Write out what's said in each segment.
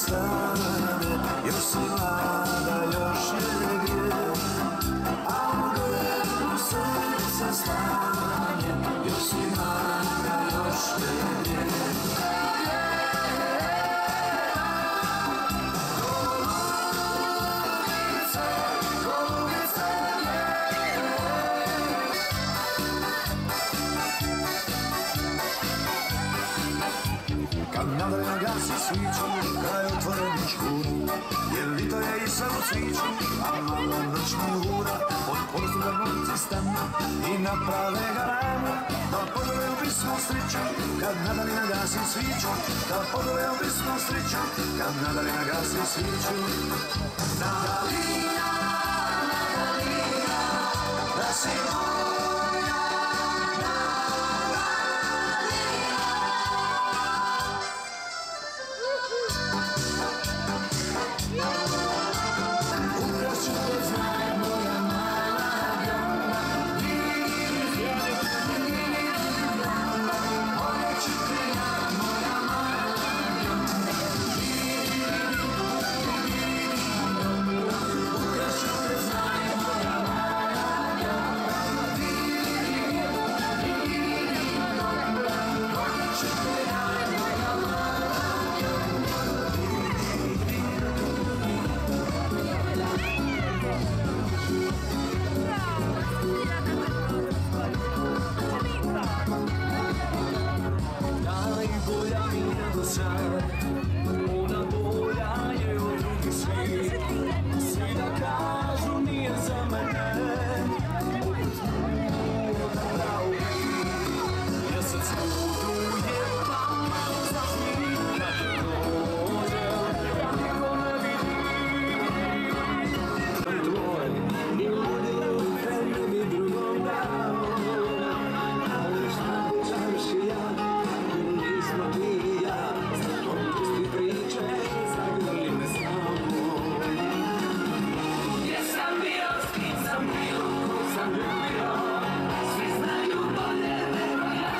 stane, još si mlada, još je grijeh, a u grlu srca stane, još si mlada, još je grijeh. Kad Madalina gasi sviću kraj otvorenih škura, jer lito je i sve u cviću, a malo noćni hura. Od pozdruga momci stanu i naprave garamu, da požele u bismo sreću. Kad Madalina gasi sviću, da požele u bismo sreću. Kad Madalina gasi sviću. Madalina, Madalina, da si moja. Ona bolja je od drugih svih, svi da kažu nije za mene, opet mogu da pravi, mjesec luduje pa malo zasmi, kad dođe, ja niko ne vidim. To je tvoj, ne bi drugom dao, ali šta ćeš ja, nismo ti i ja. Priče, zagrli me samo. Gdje sam bio, s kim sam bio, ko sam ljubio, svi znaju bolje nego ja.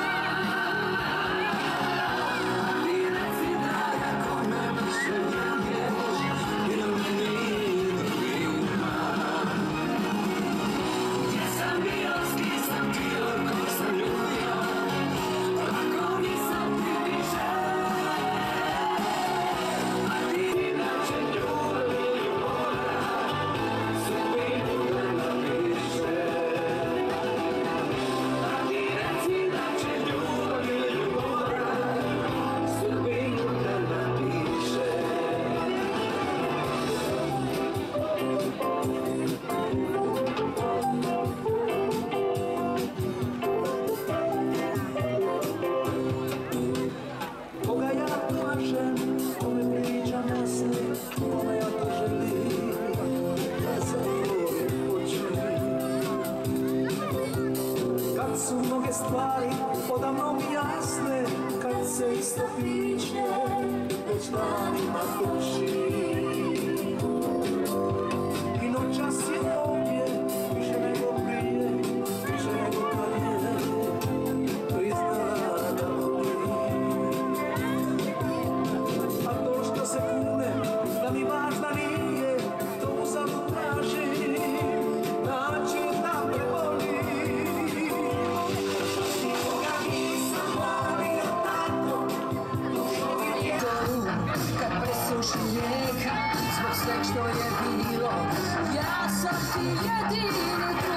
Ti reci draga kome više vjeruješ, jer meni drugima. Gdje sam bio, s kim sam bio, ko sam ljubio, ako nisam ti više. Koga ja plašem, kome pričam jasne, kome ja to želim, da zatvorim oči. Kad su mnoge stvari odavno mi jasne, kad se isto piše, već danima toči. I noćas je ovdje, više nego prije, više nego kad je, priznala da voli. A to što se kunem, da mi važna nije, to uzalud tražim, način da me voli. Nikoga nisam volio tako, dušo mi je. Kad presuši rijeka, zbog sve što je bilo, ja sam ti jedini.